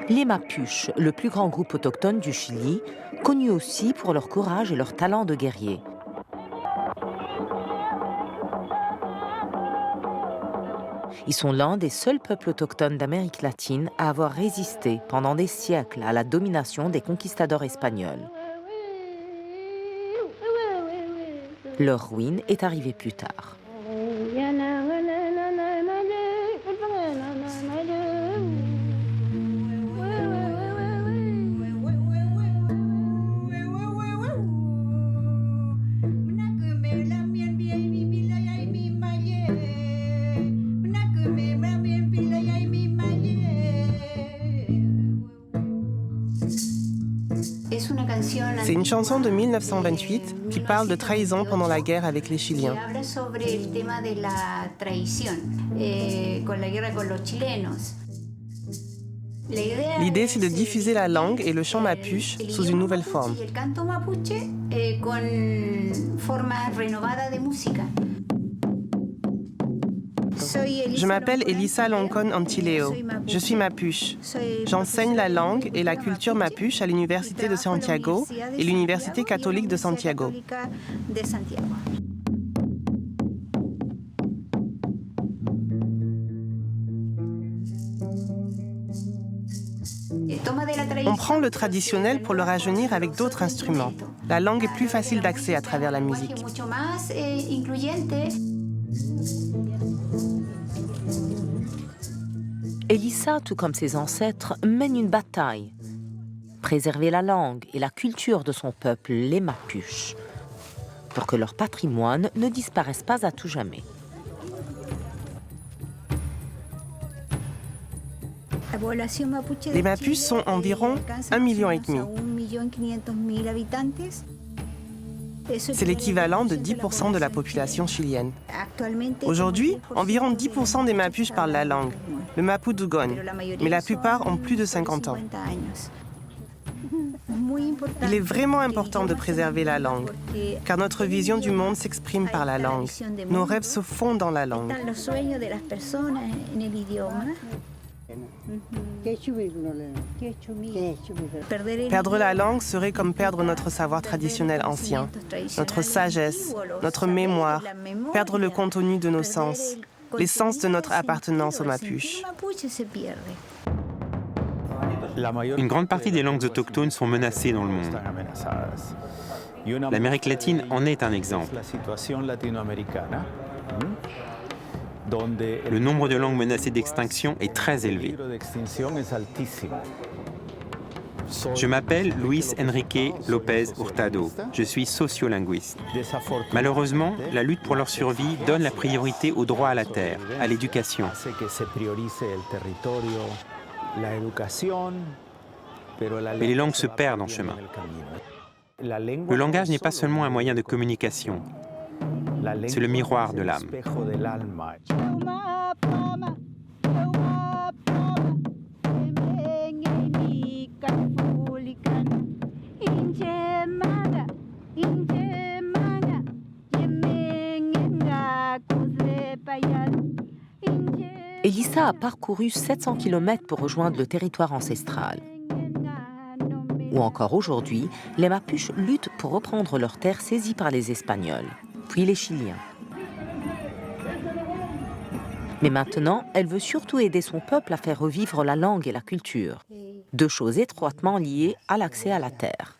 Les Mapuches, le plus grand groupe autochtone du Chili, connu aussi pour leur courage et leur talent de guerrier. Ils sont l'un des seuls peuples autochtones d'Amérique latine à avoir résisté pendant des siècles à la domination des conquistadors espagnols. Leur ruine est arrivée plus tard. C'est une chanson de 1928 qui parle de trahison pendant la guerre avec les Chiliens. L'idée, c'est de diffuser la langue et le chant mapuche sous une nouvelle forme. Je m'appelle Elisa Loncón Antileo. Je suis mapuche. J'enseigne la langue et la culture mapuche à l'Université de Santiago et l'Université catholique de Santiago. On prend le traditionnel pour le rajeunir avec d'autres instruments. La langue est plus facile d'accès à travers la musique. Elisa, tout comme ses ancêtres, mène une bataille. Préserver la langue et la culture de son peuple, les Mapuches, pour que leur patrimoine ne disparaisse pas à tout jamais. Les Mapuches sont environ 1,5 million. C'est l'équivalent de 10% de la population chilienne. Aujourd'hui, environ 10% des Mapuches parlent la langue, le Mapudungun, mais la plupart ont plus de 50 ans. Il est vraiment important de préserver la langue, car notre vision du monde s'exprime par la langue. Nos rêves se font dans la langue. Perdre la langue serait comme perdre notre savoir traditionnel ancien, notre sagesse, notre mémoire, perdre le contenu de nos sens, les sens de notre appartenance aux Mapuches. Une grande partie des langues autochtones sont menacées dans le monde. L'Amérique latine en est un exemple. Le nombre de langues menacées d'extinction est très élevé. Je m'appelle Luis Enrique López Hurtado. Je suis sociolinguiste. Malheureusement, la lutte pour leur survie donne la priorité au droit à la terre, à l'éducation. Mais les langues se perdent en chemin. Le langage n'est pas seulement un moyen de communication. C'est le miroir de l'âme. Elisa a parcouru 700 km pour rejoindre le territoire ancestral. Ou encore aujourd'hui, les Mapuches luttent pour reprendre leurs terres saisies par les Espagnols, puis les Chiliens. Mais maintenant, elle veut surtout aider son peuple à faire revivre la langue et la culture, deux choses étroitement liées à l'accès à la terre.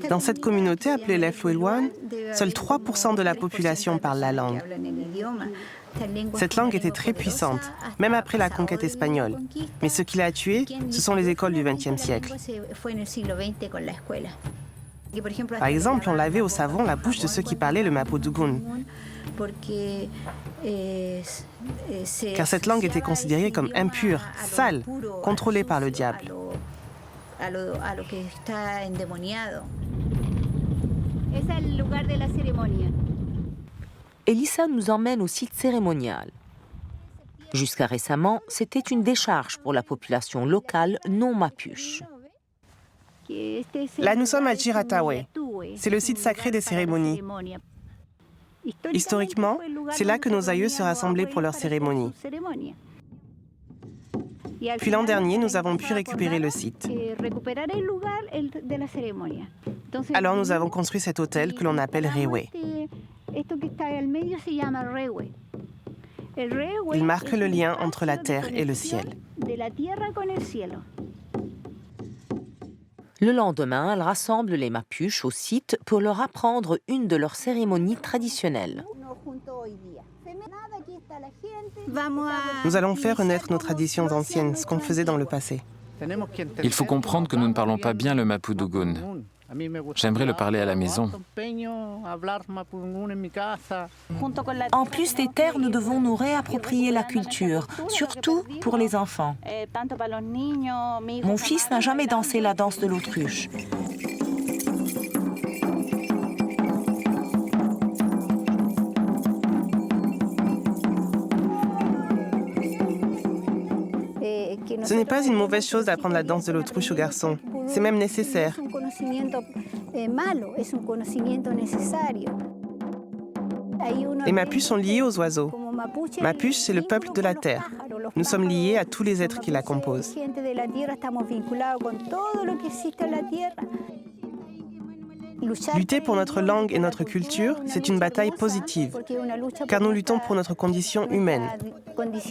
Dans cette communauté appelée Lefouillouane, seuls 3% de la population parle la langue. Cette langue était très puissante, même après la conquête espagnole. Mais ce qui l'a tuée, ce sont les écoles du XXe siècle. Par exemple, on lavait au savon la bouche de ceux qui parlaient le Mapudungun. Car cette langue était considérée comme impure, sale, contrôlée par le diable. Elisa nous emmène au site cérémonial. Jusqu'à récemment, c'était une décharge pour la population locale non mapuche. Là, nous sommes à Chiratawe. c'est le site sacré des cérémonies. Historiquement, c'est là que nos aïeux se rassemblaient pour leurs cérémonies. Puis l'an dernier, nous avons pu récupérer le site. Alors nous avons construit cet hôtel que l'on appelle Rewe. Il marque le lien entre la terre et le ciel. Le lendemain, elle rassemble les Mapuches au site pour leur apprendre une de leurs cérémonies traditionnelles. Nous allons faire renaître nos traditions anciennes, ce qu'on faisait dans le passé. Il faut comprendre que nous ne parlons pas bien le Mapudungun. J'aimerais le parler à la maison. En plus des terres, nous devons nous réapproprier la culture, surtout pour les enfants. Mon fils n'a jamais dansé la danse de l'autruche. Ce n'est pas une mauvaise chose d'apprendre la danse de l'autruche aux garçons. C'est même nécessaire. Les Mapuches sont liés aux oiseaux. Mapuche, c'est le peuple de la terre. Nous sommes liés à tous les êtres qui la composent. Lutter pour notre langue et notre culture, c'est une bataille positive, car nous luttons pour notre condition humaine,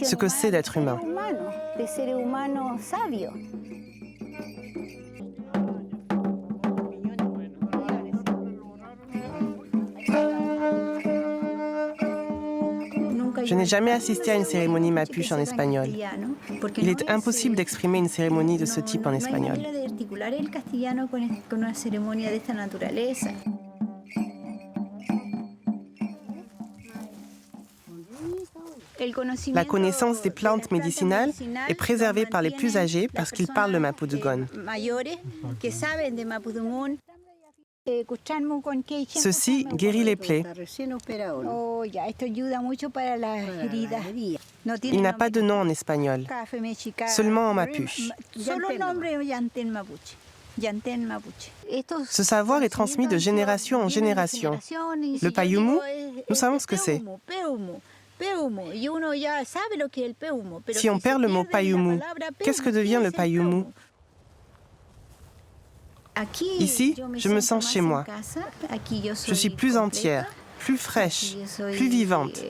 ce que c'est d'être humain. Je n'ai jamais assisté à une cérémonie mapuche en espagnol. Il est impossible d'exprimer une cérémonie de ce type en espagnol. La connaissance des plantes médicinales est préservée par les plus âgés parce qu'ils parlent le Mapudungun. Ceci guérit les plaies. Il n'a pas de nom en espagnol, seulement en mapuche. Ce savoir est transmis de génération en génération. Le payumu, nous savons ce que c'est. Si on perd le mot payumu, qu'est-ce que devient le payumu? Ici, je me sens chez moi. Je suis plus entière, plus fraîche, plus vivante.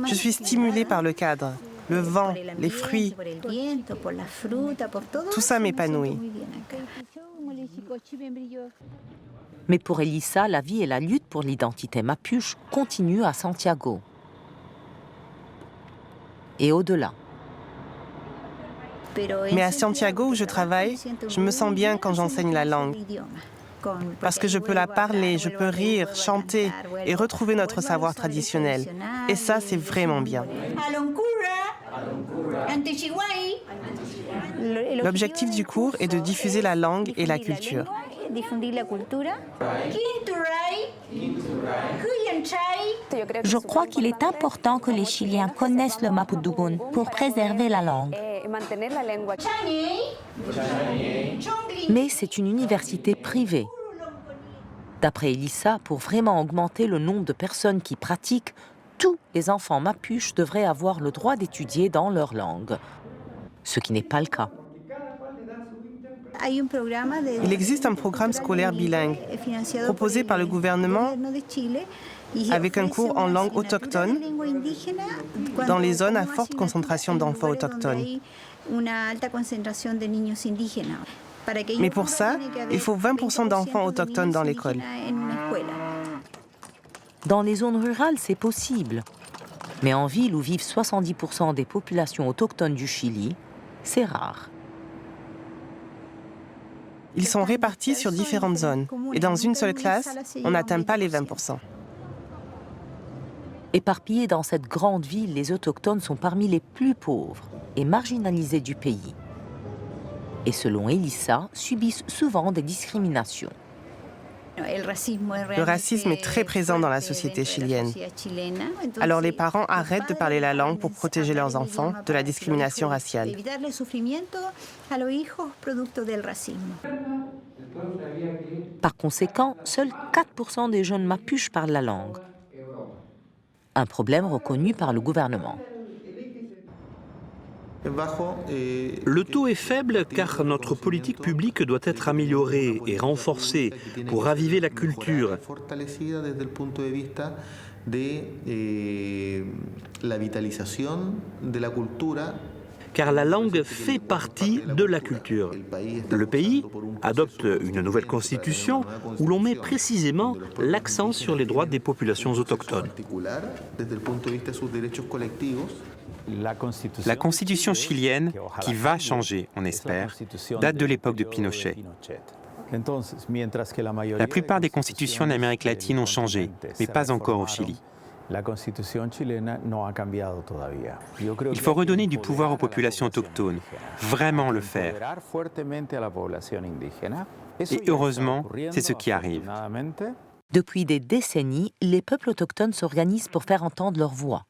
Je suis stimulée par le cadre, le vent, les fruits. Tout ça m'épanouit. Mais pour Elissa, la vie et la lutte pour l'identité mapuche continuent à Santiago. Et au-delà. Mais à Santiago, où je travaille, je me sens bien quand j'enseigne la langue. Parce que je peux la parler, je peux rire, chanter et retrouver notre savoir traditionnel. Et ça, c'est vraiment bien. L'objectif du cours est de diffuser la langue et la culture. Je crois qu'il est important que les Chiliens connaissent le Mapudungun pour préserver la langue. Mais c'est une université privée. D'après Elissa, pour vraiment augmenter le nombre de personnes qui pratiquent, tous les enfants mapuches devraient avoir le droit d'étudier dans leur langue, ce qui n'est pas le cas. Il existe un programme scolaire bilingue proposé par le gouvernement avec un cours en langue autochtone dans les zones à forte concentration d'enfants autochtones. Mais pour ça, il faut 20% d'enfants autochtones dans l'école. Dans les zones rurales, c'est possible. Mais en ville où vivent 70% des populations autochtones du Chili, c'est rare. Ils sont répartis sur différentes zones. Et dans une seule classe, on n'atteint pas les 20%. Éparpillés dans cette grande ville, les autochtones sont parmi les plus pauvres et marginalisés du pays. Et selon Elissa, subissent souvent des discriminations. Le racisme est très présent dans la société chilienne. Alors les parents arrêtent de parler la langue pour protéger leurs enfants de la discrimination raciale. Par conséquent, seuls 4% des jeunes mapuches parlent la langue. Un problème reconnu par le gouvernement. Le taux est faible car notre politique publique doit être améliorée et renforcée pour raviver la culture. Car la langue fait partie de la culture. Le pays adopte une nouvelle constitution où l'on met précisément l'accent sur les droits des populations autochtones. La constitution chilienne, qui va changer, on espère, date de l'époque de Pinochet. La plupart des constitutions en Amérique latine ont changé, mais pas encore au Chili. Il faut redonner du pouvoir aux populations autochtones, vraiment le faire. Et heureusement, c'est ce qui arrive. Depuis des décennies, les peuples autochtones s'organisent pour faire entendre leur voix.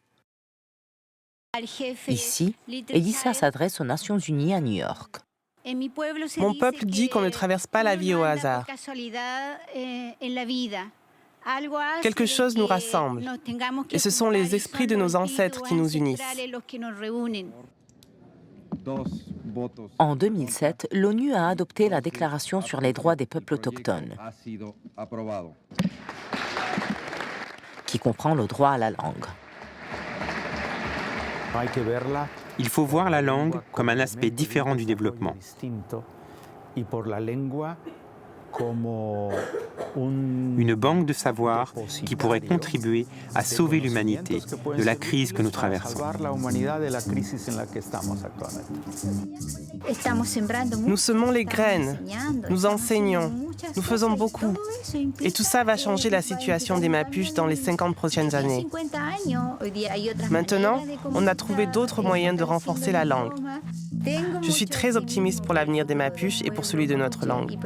Ici, Elissa s'adresse aux Nations Unies à New York. Mon peuple dit qu'on ne traverse pas la vie au hasard. Quelque chose nous rassemble, et ce sont les esprits de nos ancêtres qui nous unissent. En 2007, l'ONU a adopté la Déclaration sur les droits des peuples autochtones, qui comprend le droit à la langue. Il faut voir la langue comme un aspect différent du développement. Une banque de savoir qui pourrait contribuer à sauver l'humanité de la crise que nous traversons. Nous semons les graines, nous enseignons, nous faisons beaucoup. Et tout ça va changer la situation des Mapuches dans les 50 prochaines années. Maintenant, on a trouvé d'autres moyens de renforcer la langue. Je suis très optimiste pour l'avenir des Mapuches et pour celui de notre langue.